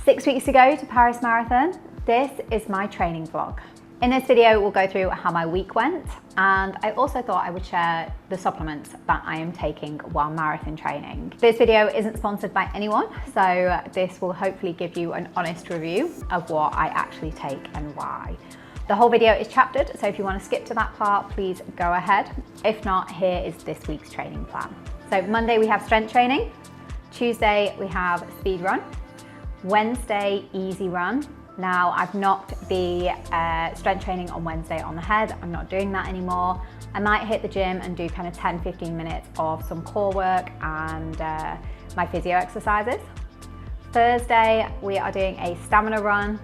6 weeks to go to Paris Marathon. This is my training vlog. In this video, we'll go through how my week went, and I also thought I would share the supplements that I am taking while marathon training. This video isn't sponsored by anyone, so this will hopefully give you an honest review of what I actually take and why. The whole video is chaptered, so if you want to skip to that part, please go ahead. If not, here is this week's training plan. So Monday we have strength training, Tuesday we have speed run, Wednesday easy run. Now I've knocked the strength training on Wednesday on the head. I'm not doing that anymore. I might hit the gym and do kind of 10-15 minutes of some core work and my physio exercises. Thursday we are doing a stamina run.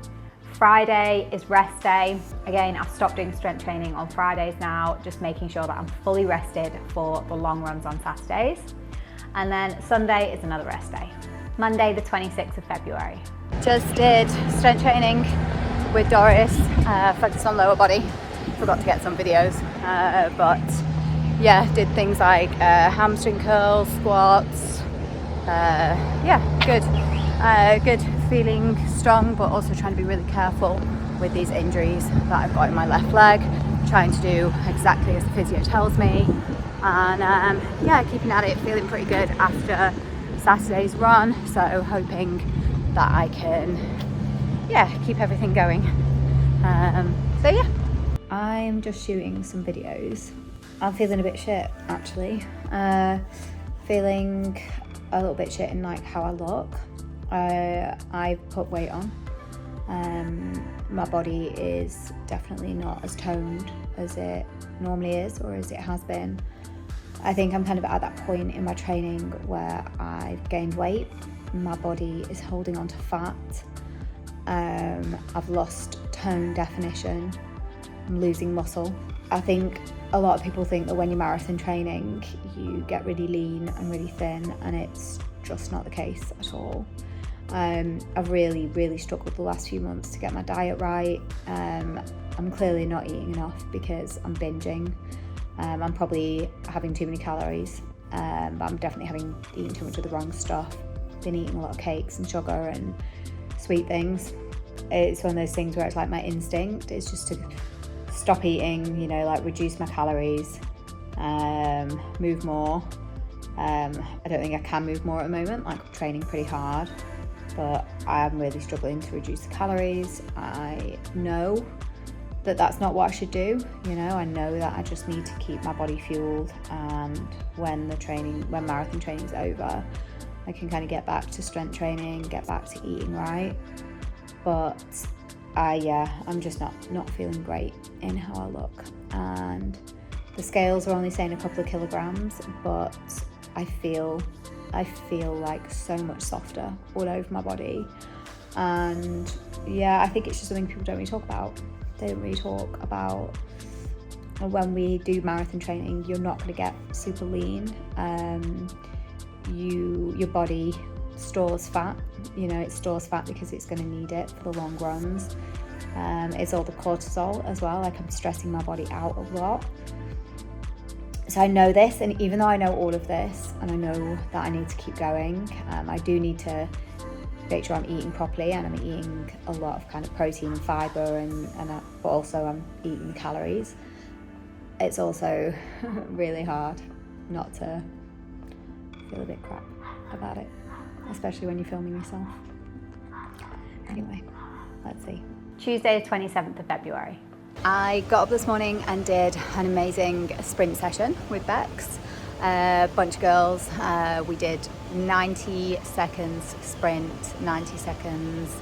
Friday is rest day. Again, I've stopped doing strength training on Fridays now, just making sure that I'm fully rested for the long runs on Saturdays. And then Sunday is another rest day. Monday, the 26th of February. Just did strength training with Doris, focused on lower body. Forgot to get some videos, but yeah, did things like hamstring curls, squats. Yeah, good. Good, feeling strong, but also trying to be really careful with these injuries that I've got in my left leg. Trying to do exactly as the physio tells me, and yeah, keeping at it, feeling pretty good after Saturday's run, so hoping that I can, yeah, keep everything going. So yeah, I'm just shooting some videos. I'm feeling a bit shit actually, feeling a little bit shit in like how I look. I've put weight on. My body is definitely not as toned as it normally is or as it has been. I think I'm kind of at that point in my training where I've gained weight. My body is holding on to fat. I've lost tone definition. I'm losing muscle. I think a lot of people think that when you're marathon training, you get really lean and really thin, and it's just not the case at all. I've really struggled the last few months to get my diet right. I'm clearly not eating enough because I'm binging. I'm probably having too many calories, but I'm definitely eating too much of the wrong stuff. Been eating a lot of cakes and sugar and sweet things. It's one of those things where it's like my instinct is just to stop eating, you know, like reduce my calories, move more. I don't think I can move more at the moment, like I'm training pretty hard, but I'm really struggling to reduce the calories. I know that that's not what I should do, you know. I know that I just need to keep my body fueled, and when marathon training's over, I can kind of get back to strength training, get back to eating right. But I'm just not feeling great in how I look, and the scales are only saying a couple of kilograms, but I feel like so much softer all over my body. And yeah, I think it's just something people don't really talk about. They don't really talk about when we do marathon training, you're not going to get super lean. Your body stores fat, you know, it stores fat because it's going to need it for the long runs. It's all the cortisol as well, like I'm stressing my body out a lot. So I know this, and even though I know all of this and I know that I need to keep going, I do need to make sure I'm eating properly, and I'm eating a lot of kind of protein and fibre, but also I'm eating calories. It's also really hard not to feel a bit crap about it, especially when you're filming yourself. Anyway, let's see. Tuesday, the 27th of February. I got up this morning and did an amazing sprint session with Bex. A bunch of girls. We did 90 seconds sprint, 90 seconds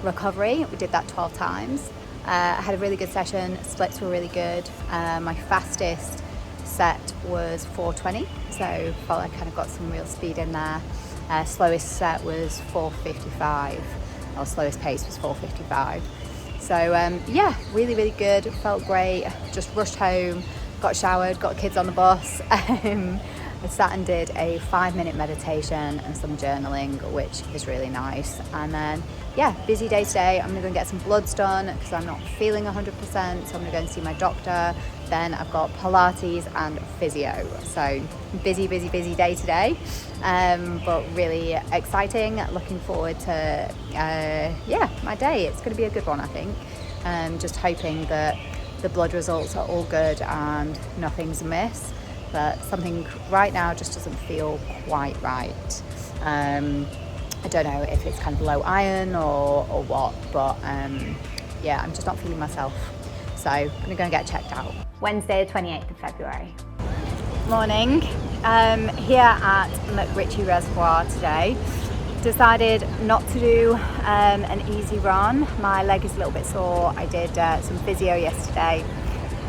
recovery. We did that 12 times. I had a really good session. Splits were really good. My fastest set was 4:20, so felt like I kind of got some real speed in there. Slowest set was 4:55, or slowest pace was 4:55. So yeah, really good. Felt great. Just rushed home, got showered, got kids on the bus. I sat and did a 5-minute meditation and some journaling, which is really nice. And then yeah, busy day today. I'm gonna go and get some bloods done because I'm not feeling 100%, so I'm gonna go and see my doctor. Then I've got Pilates and physio. So busy day today, but really exciting. Looking forward to, yeah, my day. It's gonna be a good one, I think. Just hoping that the blood results are all good and nothing's amiss, but something right now just doesn't feel quite right. I don't know if it's kind of low iron or what, but yeah, I'm just not feeling myself. So I'm gonna go and get checked out. Wednesday, the 28th of February. Morning, here at McRitchie Reservoir today. Decided not to do an easy run. My leg is a little bit sore. I did some physio yesterday.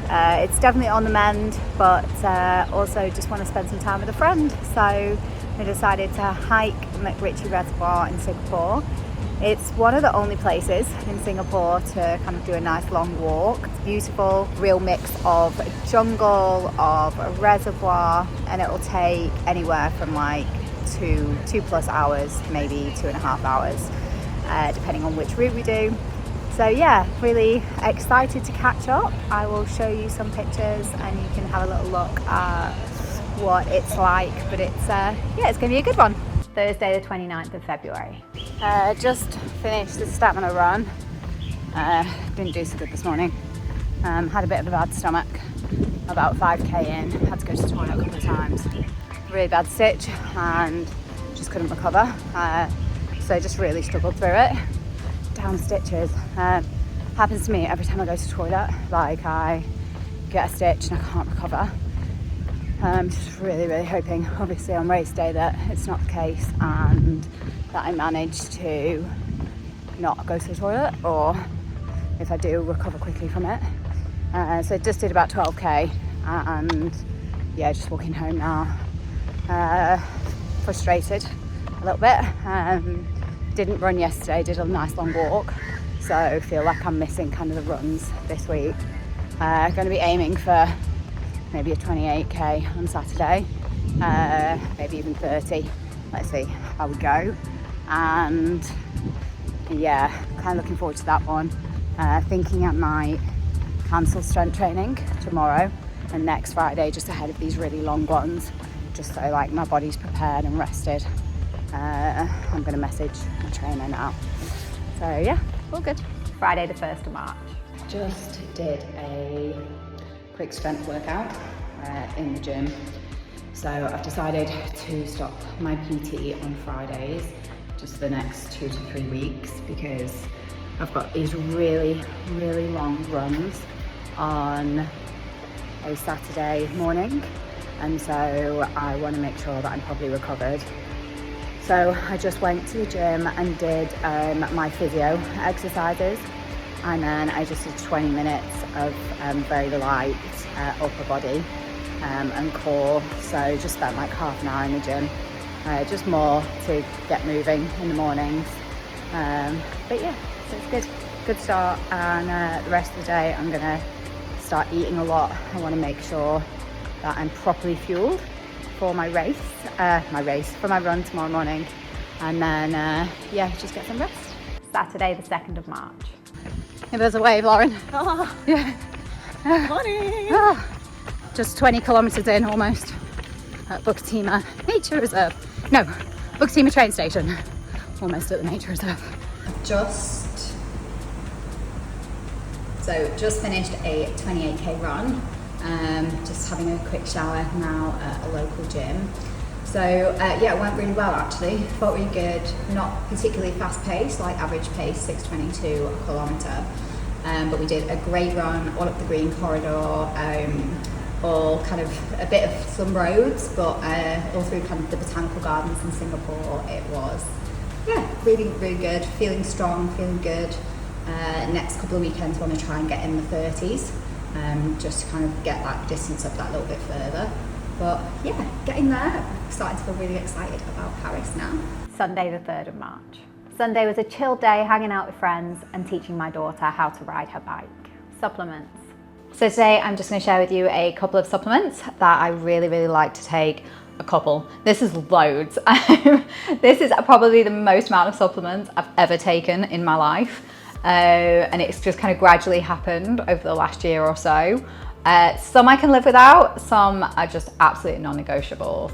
It's definitely on the mend, but also just want to spend some time with a friend. So I decided to hike McRitchie Reservoir in Singapore. It's one of the only places in Singapore to kind of do a nice long walk. It's beautiful, real mix of jungle, of a reservoir, and it will take anywhere from like two plus hours, maybe 2.5 hours, depending on which route we do. So yeah, really excited to catch up. I will show you some pictures and you can have a little look at what it's like, but it's yeah, it's gonna be a good one. Thursday, the 29th of February. Just finished the stamina run. Didn't do so good this morning. Had a bit of a bad stomach, about 5k in, had to go to the toilet a couple of times. Really bad stitch and just couldn't recover. So just really struggled through it. Down stitches. Happens to me every time I go to the toilet, like I get a stitch and I can't recover. Just really hoping, obviously on race day, that it's not the case and that I manage to not go to the toilet, or if I do, recover quickly from it. So just did about 12k and yeah, just walking home now. Frustrated a little bit. Didn't run yesterday, did a nice long walk, so feel like I'm missing kind of the runs this week. Going to be aiming for maybe a 28k on Saturday, maybe even 30. Let's see how we go. And yeah, kind of looking forward to that one. Thinking I might cancel strength training tomorrow and next Friday, just ahead of these really long ones, just so like my body's prepared and rested. I'm going to message my trainer now. So yeah, all good. Friday the 1st of March. Just did a quick strength workout in the gym. So I've decided to stop my PT on Fridays just for the next 2 to 3 weeks, because I've got these really long runs on a Saturday morning, and so I want to make sure that I'm properly recovered. So I just went to the gym and did my physio exercises, and then I just did 20 minutes of very light upper body and core. So just spent like half an hour in the gym, just more to get moving in the mornings. But yeah, so it's good start, and the rest of the day I'm gonna start eating a lot. I want to make sure that I'm properly fueled for my race, for my run tomorrow morning, and then yeah, just get some rest. Saturday the 2nd of March. Give us a wave, Lauren. Oh. Yeah. Morning. Oh. Just 20 kilometres in almost at Bukatima Nature Reserve. No, Bukatima train station. Almost at the Nature Reserve. Just finished a 28k run. Just having a quick shower now at a local gym. So yeah, it went really well actually. Felt really good. Not particularly fast paced, like average pace 6:22 a kilometre. But we did a great run all up the green corridor, all kind of a bit of some roads, but all through kind of the botanical gardens in Singapore. It was, yeah, really good. Feeling strong, feeling good. Next couple of weekends want to try and get in the 30s, just to kind of get that distance up that little bit further. But yeah, getting there. I'm starting to feel really excited about Paris now. Sunday the 3rd of March. Sunday was a chill day, hanging out with friends and teaching my daughter how to ride her bike. Supplements. So today I'm just going to share with you a couple of supplements that I really like to take a couple. This is loads. This is probably the most amount of supplements I've ever taken in my life. And it's just kind of gradually happened over the last year or so. Some I can live without, some are just absolute non-negotiables.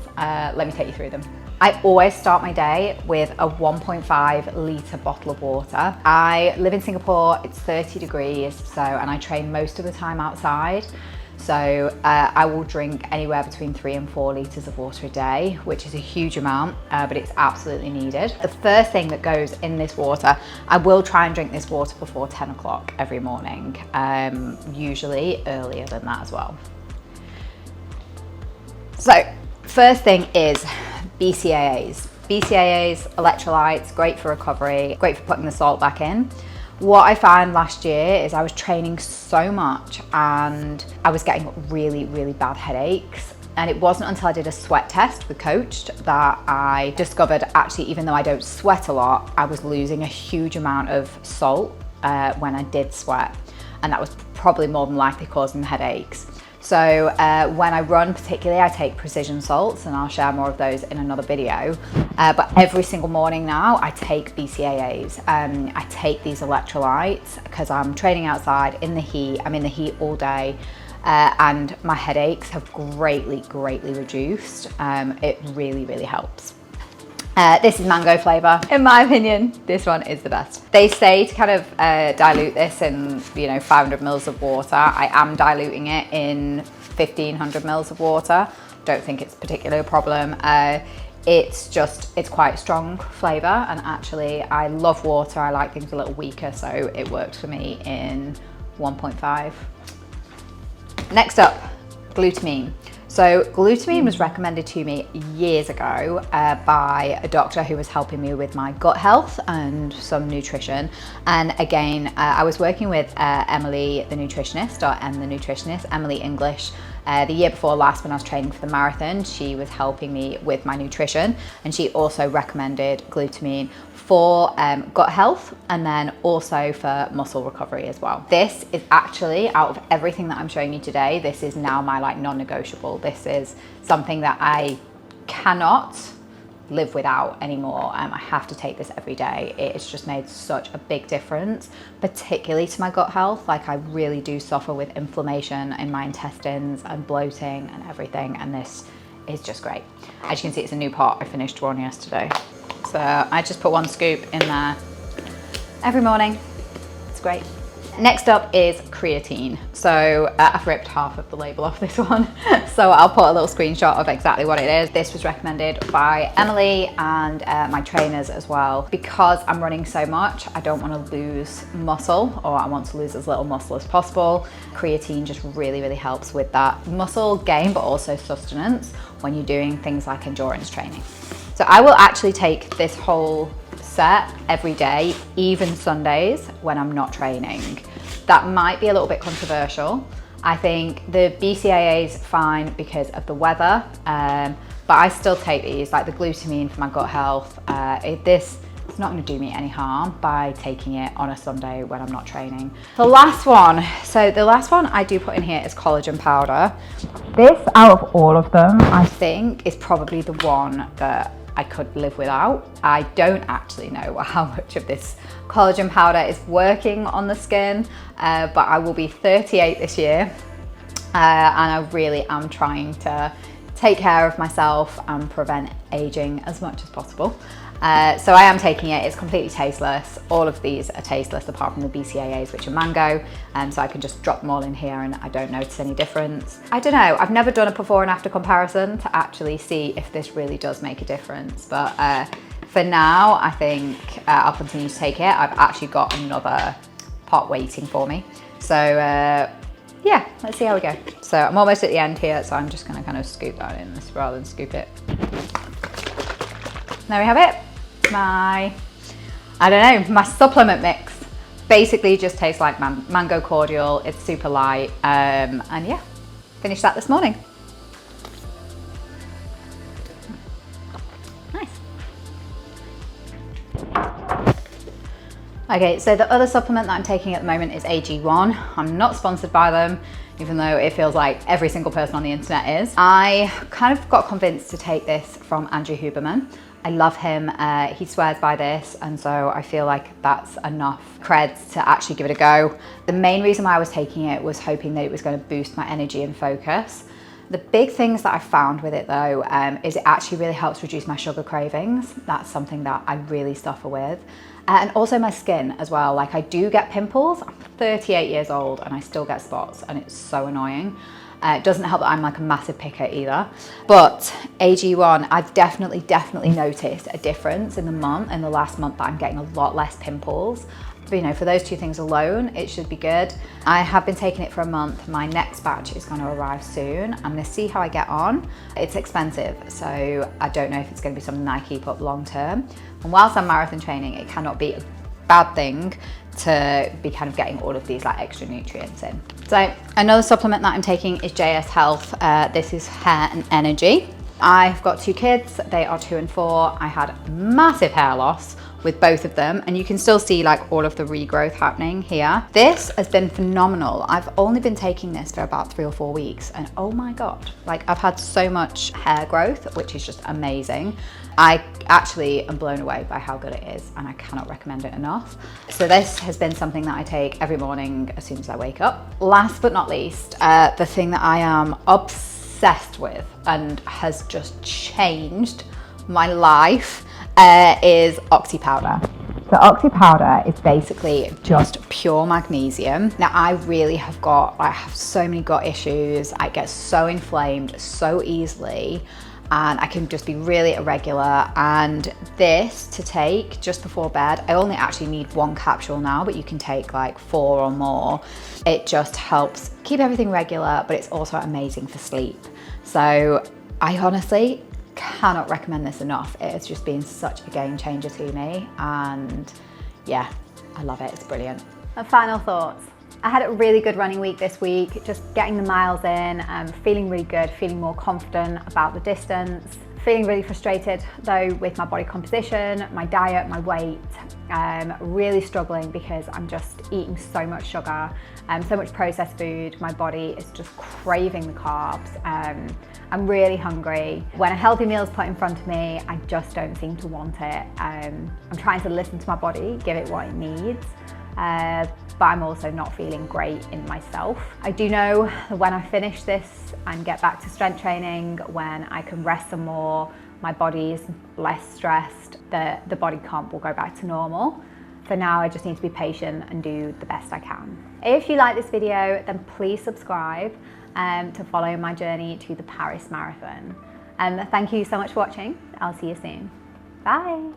Let me take you through them. I always start my day with a 1.5 litre bottle of water. I live in Singapore, it's 30 degrees, and I train most of the time outside. So I will drink anywhere between 3 and 4 litres of water a day, which is a huge amount, but it's absolutely needed. The first thing that goes in this water, I will try and drink this water before 10 o'clock every morning, usually earlier than that as well. So first thing is BCAAs. BCAAs, electrolytes, great for recovery, great for putting the salt back in. What I found last year is I was training so much and I was getting really, really bad headaches. And it wasn't until I did a sweat test with Coached that I discovered actually, even though I don't sweat a lot, I was losing a huge amount of salt when I did sweat. And that was probably more than likely causing the headaches. So when I run particularly, I take precision salts, and I'll share more of those in another video. But every single morning now, I take BCAAs. I take these electrolytes because I'm training outside in the heat. I'm in the heat all day. And my headaches have greatly, greatly reduced. It really, really helps. This is mango flavour. In my opinion, this one is the best. They say to kind of dilute this in 500 mils of water. I am diluting it in 1500 mils of water. Don't think it's particularly a problem. It's quite a strong flavour, and actually I love water. I like things a little weaker, so it works for me in 1.5. Next up, glutamine. So glutamine was recommended to me years ago by a doctor who was helping me with my gut health and some nutrition. And again, I was working with Emily the nutritionist, or Em the nutritionist, Emily English. The year before last, when I was training for the marathon, she was helping me with my nutrition, and she also recommended glutamine for gut health and then also for muscle recovery as well. This is actually, out of everything that I'm showing you today, this is now my non-negotiable. This is something that I cannot live without anymore. I have to take this every day. It's just made such a big difference, particularly to my gut health. I really do suffer with inflammation in my intestines and bloating and everything, and this is just great. As you can see, it's a new pot. I finished one yesterday. So I just put 1 scoop in there every morning. It's great. Next up is creatine. So I've ripped half of the label off this one. So I'll put a little screenshot of exactly what it is. This was recommended by Emily and my trainers as well. Because I'm running so much, I don't want to lose muscle, or I want to lose as little muscle as possible. Creatine just really, really helps with that muscle gain, but also sustenance when you're doing things like endurance training. So I will actually take this whole set every day, even Sundays when I'm not training. That might be a little bit controversial. I think the BCAAs fine because of the weather, but I still take these, like the glutamine for my gut health. It's not going to do me any harm by taking it on a Sunday when I'm not training. The last one I do put in here is collagen powder. This, out of all of them, I think is probably the one that I could live without. I don't actually know how much of this collagen powder is working on the skin, but I will be 38 this year, and I really am trying to take care of myself and prevent aging as much as possible. So I am taking it. It's completely tasteless. All of these are tasteless apart from the BCAAs, which are mango, so I can just drop them all in here and I don't notice any difference. I don't know, I've never done a before and after comparison to actually see if this really does make a difference, but for now I think I'll continue to take it. I've actually got another pot waiting for me, so yeah, let's see how we go. So I'm almost at the end here, so I'm just going to kind of scoop that in this rather than scoop it. There we have it. My supplement mix. Basically just tastes like mango cordial. It's super light, and yeah, finished that this morning. Nice. Okay, so the other supplement that I'm taking at the moment is AG1. I'm not sponsored by them, even though it feels like every single person on the internet is. I kind of got convinced to take this from Andrew Huberman. I love him, he swears by this, and so I feel like that's enough creds to actually give it a go. The main reason why I was taking it was hoping that it was going to boost my energy and focus. The big things that I found with it though, is it actually really helps reduce my sugar cravings. That's something that I really suffer with. And also my skin as well. Like, I do get pimples. I'm 38 years old and I still get spots, and it's so annoying. It doesn't help that I'm like a massive picker either. But AG1, I've definitely noticed a difference in the last month that I'm getting a lot less pimples. But, you know, for those two things alone, it should be good. I have been taking it for a month. My next batch is going to arrive soon. I'm going to see how I get on. It's expensive, so I don't know if it's going to be something I keep up long term. And whilst I'm marathon training, it cannot be a bad thing to be kind of getting all of these like extra nutrients in. So another supplement that I'm taking is JS Health. This is Hair and Energy. I've got 2 kids, they are 2 and 4. I had massive hair loss with both of them, and you can still see like all of the regrowth happening here. This has been phenomenal. I've only been taking this for about 3 or 4 weeks, and oh my God, like I've had so much hair growth, which is just amazing. I actually am blown away by how good it is, and I cannot recommend it enough. So this has been something that I take every morning as soon as I wake up. Last but not least, the thing that I am obsessed with and has just changed my life is Oxy powder. So Oxy powder is basically just pure magnesium. Now I really I have so many gut issues. I get so inflamed so easily, and I can just be really irregular. And this to take just before bed, I only actually need 1 capsule now, but you can take like 4 or more. It just helps keep everything regular, but it's also amazing for sleep. So I honestly cannot recommend this enough. It has just been such a game changer to me, and yeah, I love it. It's brilliant. And final thoughts. I had a really good running week this week, just getting the miles in, feeling really good, feeling more confident about the distance, feeling really frustrated though with my body composition, my diet, my weight, really struggling because I'm just eating so much sugar, so much processed food. My body is just craving the carbs. I'm really hungry. When a healthy meal is put in front of me, I just don't seem to want it. I'm trying to listen to my body, give it what it needs. But I'm also not feeling great in myself. I do know that when I finish this and get back to strength training, when I can rest some more, my body is less stressed, the body comp will go back to normal. For now, I just need to be patient and do the best I can. If you like this video, then please subscribe to follow my journey to the Paris Marathon. Thank you so much for watching. I'll see you soon. Bye.